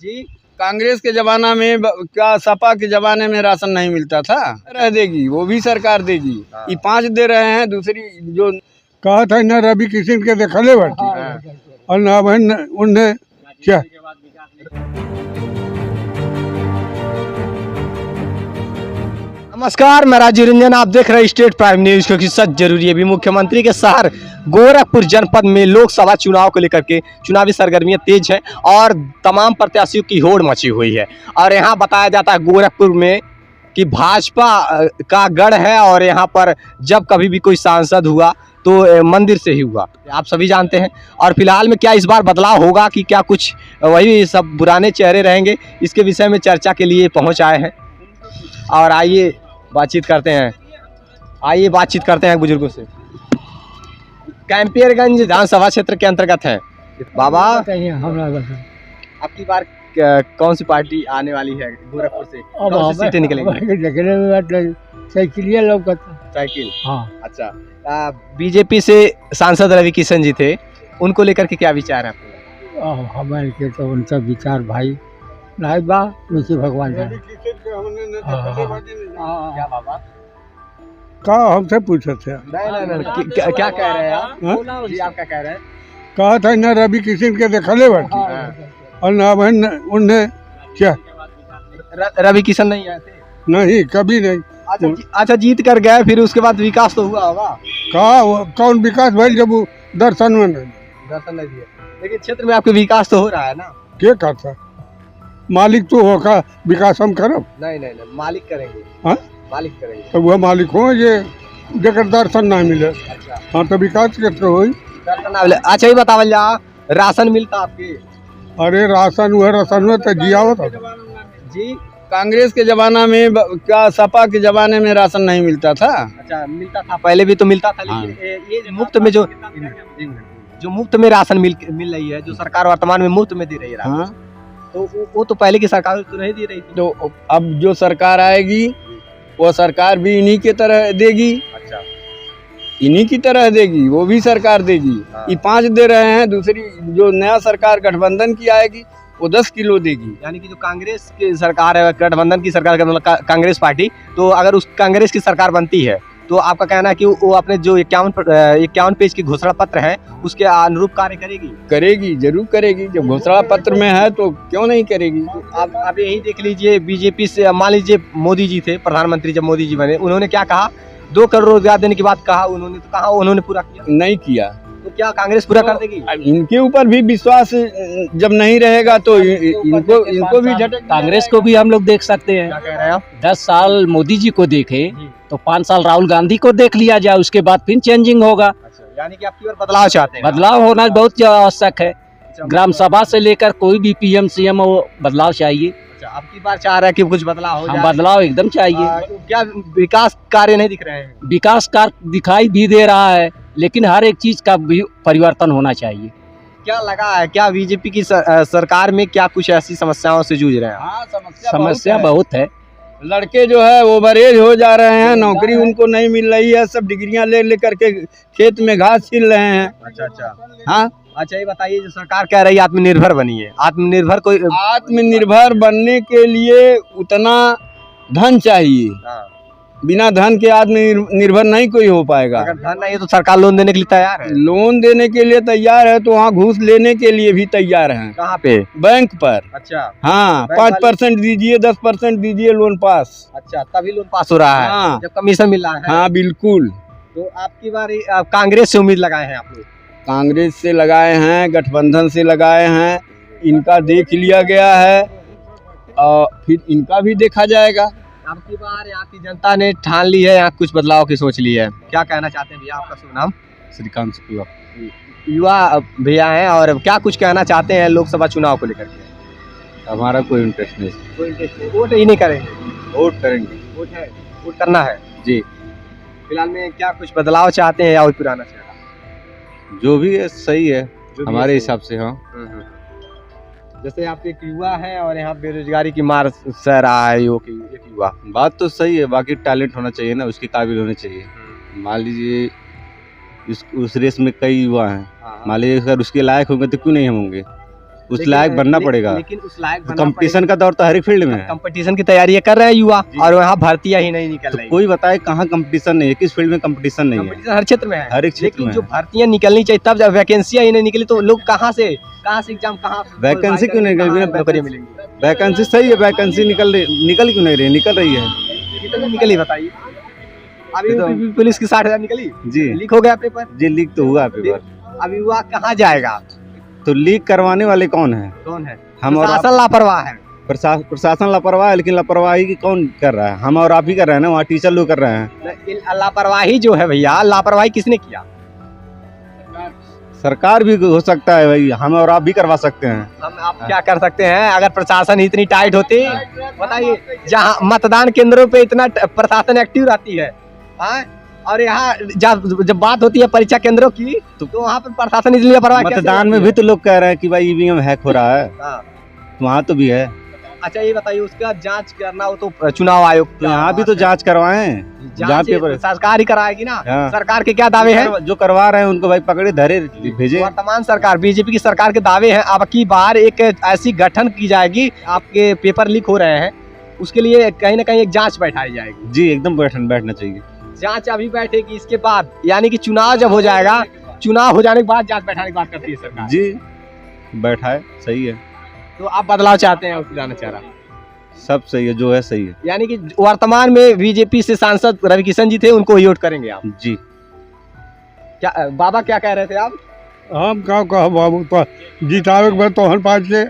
जी कांग्रेस के जमाना में क्या सपा के जमाने में राशन नहीं मिलता था, रह देगी वो भी सरकार देगी। ये 5 दे रहे हैं, दूसरी जो कहा था न रवि किशन के देखले बाटी और न उन्हें क्या। नमस्कार, मैं राजीव रंजन, आप देख रहे हैं स्टेट प्राइम न्यूज, क्योंकि सच जरूरी है। भी मुख्यमंत्री के शहर गोरखपुर जनपद में लोकसभा चुनाव को लेकर के चुनावी सरगर्मियां तेज हैं और तमाम प्रत्याशियों की होड़ मची हुई है। और यहां बताया जाता है गोरखपुर में कि भाजपा का गढ़ है और यहां पर जब कभी भी कोई सांसद हुआ तो मंदिर से ही हुआ, आप सभी जानते हैं। और फिलहाल में क्या इस बार बदलाव होगा कि क्या कुछ वही सब पुराने चेहरे रहेंगे, इसके विषय में चर्चा के लिए पहुँच आए हैं। और आइए बातचीत करते हैं बुजुर्गों से। कैंपियरगंज विधानसभा क्षेत्र के अंतर्गत है। बाबा आपकी बार कौन सी पार्टी आने वाली है गोरखपुर से, कौन सी सीटें निकलेंगी? साइकिल, हाँ। अच्छा, बीजेपी से सांसद रवि किशन जी थे, उनको लेकर के क्या विचार है आपको? हमारे के तो उनका विचार भाई नहीं बा, उनसे भगवान जाने। क्या बाबा का हमसे पूछे थे? नहीं, क्या कह रहे हैं आप? जी, आप क्या कह रहे हैं? कहा था न रवि किशन के देखले बाटी और न उन्हें क्या। रवि किशन नहीं आए थे? नहीं, कभी नहीं। अच्छा, जीत कर गए, फिर उसके बाद विकास तो हुआ होगा। कौन विकास भाई जब वो दर्शन में नहीं दिया, लेकिन क्षेत्र में आपके विकास तो हो रहा है ना। क्या करता मालिक तो होगा, विकास हम करब नहीं, मालिक करेंगे। हाँ, मालिक करेंगे तो वह मालिक हो ये जगह दर्शन ना मिले। अच्छा, हाँ, तो विकास के हो। अच्छा, ये बतावल जा, राशन मिलता आपके? अरे राशन हुआ, राशन हुआ तो जिया होता जी। कांग्रेस के जमाना में क्या सपा के जमाने में राशन नहीं मिलता था? अच्छा, मिलता था, पहले भी तो मिलता था, लेकिन ये मुफ्त में जो मुफ्त में राशन मिल रही है, जो सरकार वर्तमान में मुफ्त में दे रही है, हाँ, तो वो तो पहले की सरकार तो नहीं दे रही थी। तो अब जो सरकार आएगी वो सरकार भी इन्हीं की तरह देगी। अच्छा, इन्हीं की तरह देगी, वो भी सरकार देगी। हाँ। ये 5 दे रहे हैं, दूसरी जो नया सरकार गठबंधन की आएगी वो 10 किलो देगी। यानी कि जो कांग्रेस की सरकार है, गठबंधन की सरकार का मतलब कांग्रेस पार्टी, तो अगर उस कांग्रेस की सरकार बनती है तो आपका कहना है कि वो अपने जो 51 पेज की घोषणा पत्र है उसके अनुरूप कार्य करेगी? जरूर करेगी। जब घोषणा पत्र में है तो क्यों नहीं करेगी। तो आप यही देख लीजिए, बीजेपी से मान लीजिए मोदी जी थे प्रधानमंत्री, जब मोदी जी बने उन्होंने क्या कहा? 2 करोड़ रोजगार देने की बात कहा उन्होंने, तो कहा उन्होंने पूरा किया? नहीं किया। तो क्या कांग्रेस पूरा कर देगी? इनके ऊपर भी विश्वास जब नहीं रहेगा तो इनको भी झटक। कांग्रेस को भी हम लोग देख सकते हैं। क्या कह रहे हैं आप? 10 साल मोदी जी को देखे तो 5 साल राहुल गांधी को देख लिया जाए, उसके बाद फिर चेंजिंग होगा। अच्छा, यानी कि आपकी ओर बदलाव चाहते हैं? बदलाव होना बहुत आवश्यक है। ग्राम सभा से लेकर कोई भी पीएम सीएम हो, बदलाव चाहिए। अच्छा, आपकी बार चाह रहा है कि कुछ बदलाव हो जाए? बदलाव एकदम चाहिए। क्या विकास कार्य नहीं दिख रहे हैं? विकास कार्य दिखाई भी दे रहा है, लेकिन हर एक चीज का भी परिवर्तन होना चाहिए। क्या लगा है, क्या बीजेपी की सरकार में क्या कुछ ऐसी समस्याओं से जूझ रहे हैं? हाँ, समस्या बहुत है। लड़के जो है ओवरेज हो जा रहे हैं, नौकरी उनको नहीं मिल रही है, सब डिग्रियां ले करके खेत में घास छील रहे हैं। अच्छा, हाँ। अच्छा, ये बताइए, जो सरकार कह रही है आत्मनिर्भर बनिए, आत्मनिर्भर बनने के लिए उतना धन चाहिए। हाँ। बिना धन के आत्मनिर्भर नहीं कोई हो पाएगा। अगर धन नहीं है तो सरकार लोन देने के लिए तैयार है? लोन देने के लिए तैयार है, तो वहाँ घूस लेने के लिए भी तैयार हैं। कहाँ पे? बैंक पर। अच्छा, हाँ, 5% दीजिए, 10% दीजिए, लोन पास। अच्छा, तभी लोन पास हो रहा है। हाँ। जब कमीशन मिल रहा है। हाँ, बिल्कुल। तो आपकी बारी कांग्रेस से उम्मीद लगाए हैं आप लोग? कांग्रेस से लगाए हैं, गठबंधन से लगाए हैं, इनका देख लिया गया है और फिर इनका भी देखा जाएगा। आपकी बार यहाँ की जनता ने ठान ली है, यहाँ कुछ बदलाव की सोच ली है, क्या कहना चाहते हैं भैया? आपका शुभ नाम? श्रीकांत युवा भैया हैं, और क्या कुछ कहना चाहते हैं लोकसभा चुनाव को लेकर के? हमारा कोई इंटरेस्ट नहीं। कोई इंटरेस्ट नहीं, वोट ही नहीं करेंगे? वोट करेंगे। वोट करना है जी। फिलहाल में क्या कुछ बदलाव चाहते हैं या वही पुराना चेहरा? जो भी है सही है हमारे हिसाब से। हाँ, जैसे आप एक युवा है और यहाँ बेरोजगारी की मार सह रहा है एक युवा, बात तो सही है, बाकी टैलेंट होना चाहिए ना, उसके काबिल होने चाहिए। मान लीजिए उस रेस में कई युवा हैं, मान लीजिए अगर उसके लायक होंगे तो क्यों नहीं हम होंगे। उस लायक बनना पड़ेगा। लेकिन उस लायक कंपटीशन का दौर तो हर एक फील्ड में है। कंपटीशन की तैयारी कर रहे हैं युवा और वहाँ भर्तियां ही नहीं निकल रही। कोई बताए कहाँ कंपटीशन नहीं है, किस फील्ड में कंपटीशन नहीं है? कंपटीशन हर क्षेत्र में है, हर एक क्षेत्र लेकिन में जो है। भर्तियां निकलनी चाहिए तब जब वैकेंसियां ही नहीं निकली तो लोग कहाँ से एग्जाम वैकेंसी क्यों नहीं निकल नौकरी मिलेंगी? वैकेंसी सही है, वैकेंसी निकल क्यों नहीं रही? निकल रही है कितनी निकली बताइए? अभी ये तो- पुलिस की 60,000 निकली, जी। लीक हो गया पेपर। जी लीक तो हुआ पेपर। अभी युवा कहाँ जाएगा? तो लीक करवाने वाले कौन है? कौन है? हम और प्रशासन लापरवाह है। प्रशासन लापरवाह है, लेकिन लापरवाही की कौन कर रहा है? हम और आप ही कर रहे हैं ना, वहाँ टीचर लोग कर रहे हैं। लेकिन लापरवाही जो है भैया, लापरवाही किसने किया? सरकार भी हो सकता है भाई, हम और आप भी करवा सकते हैं। हम आप क्या कर सकते हैं? अगर प्रशासन इतनी टाइट होती, बताइए, जहाँ मतदान केंद्रों पे इतना प्रशासन एक्टिव रहती है, हाँ? और यहाँ जब बात होती है परीक्षा केंद्रों की तो वहाँ पर प्रशासन इसलिए लापरवाह कैसे मतदान में रहती भी है? तो लोग कह रहे हैं कि भाई ईवीएम हैक हो रहा है, हाँ। वहाँ तो भी है। अच्छा ये बताइए, उसका जांच करना हो तो चुनाव आयोग तो यहाँ भी तो जांच करवाएं, जहाँ जांच पेपर सरकार ही कराएगी ना। हाँ। सरकार के क्या दावे हैं? जो करवा रहे हैं उनको भाई पकड़े धरे भेजे। वर्तमान सरकार बीजेपी की सरकार के दावे हैं अब की बार एक ऐसी गठन की जाएगी, आपके पेपर लीक हो रहे हैं उसके लिए कहीं ना कहीं एक जांच बैठाई जाएगी। जी एकदम बैठना चाहिए। जांच अभी बैठेगी, इसके बाद यानी कि चुनाव जब हो जाएगा, चुनाव हो जाने के बाद जांच बैठाने की बात करती है सरकार। जी बैठाए, सही है, तो आप बदलाव चाहते हैं, उसको जाना चाह रहा, सब सही है, जो है सही है। यानी कि वर्तमान में बीजेपी से सांसद रवि किशन जी थे, उनको ही वोट करेंगे आप? जी। क्या बाबा क्या कह रहे थे आप? हम क्या कहा बाबू, तो जितावे के बाद तो हन पार्टी से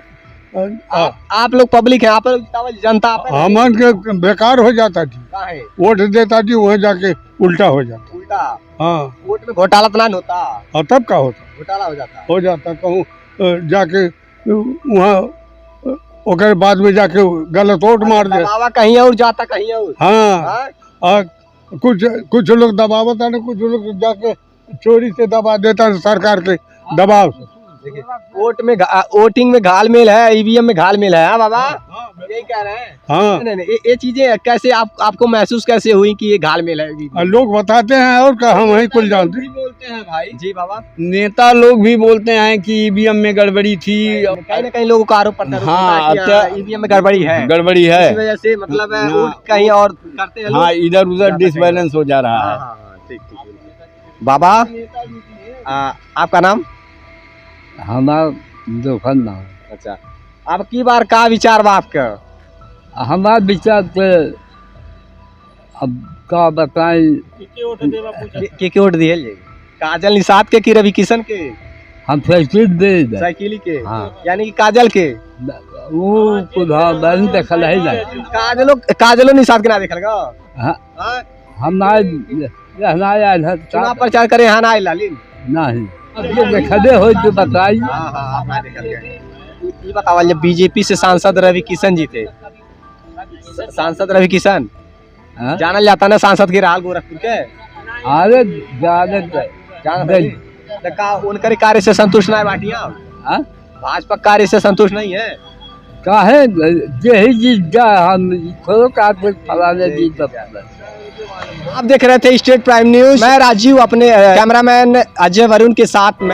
आप लोग पब्लिक है, आप लोग जनता हमन के बेकार हो जाता थी, कहाँ है? वोट देता थी वहाँ जाके उल्टा हो जाता। उल्टा हाँ, वोट में घोटाला तो नहीं होता, और तब का होता, घोटाला हो जाता कहूँ जाके वहाँ ओकर बाद में जाके गलत वोट मार दे। बाबा कहीं और जाता कहीं और। हाँ, हाँ? और कुछ लोग दबावता है, कुछ लोग जाके चोरी से दबा देता है सरकार के दबाव से। वोटिंग में घालमेल है, ईवीएम में घालमेल है। हाँ बाबा, यही कह रहे हैं। हाँ, नहीं, ये चीजें कैसे आपको महसूस कैसे हुई कि ये घालमेल है? और लोग बताते हैं और क्या, हम वही कुल जानते हैं। बोलते हैं भाई जी बाबा, नेता लोग भी बोलते हैं कि ईवीएम में गड़बड़ी थी, कहीं ना कहीं लोगों का आरोप पड़ता है हाँ, कि ईवीएम में गड़बड़ी है, गड़बड़ी है, इसी वजह से मतलब वोट कहीं और करते हैं लोग। हाँ इधर उधर डिसबैलेंस हो जा रहा है। हाँ, ठीक। बाबा आपका नाम? हमारा दुकान अच्छा, अब की बार का विचार बा आपका? हमारा विचार पे अब का बताएं, के वोट दिए काजल निषाद के कि रवि किशन के? हम साइकिल दे साइकिल के, हाँ। यानी कि काजल के? वो नहीं देखल है ना, काजलो निषाद के ना देखल गा? हाँ। हाँ? हम चुनाव प्रचार करे यहाँ ना आइल लालिन? नहीं देखले हो तो बताई। ये बताओ, जब बीजेपी से सांसद रवि किशन जी थे, सांसद रवि किशन हाँ? जानल जाता ना सांसद के राल गोरखपुर के? अरे तो का उनकर कार्य से संतुष्ट नहीं बाटिया? हाँ? भाजपा कार्य से संतुष्ट नहीं है? काहे यही चीज हम खोलो का फलाने चीज। आप देख रहे थे स्टेट प्राइम न्यूज, मैं राजीव अपने कैमरामैन अजय वरुण के साथ में।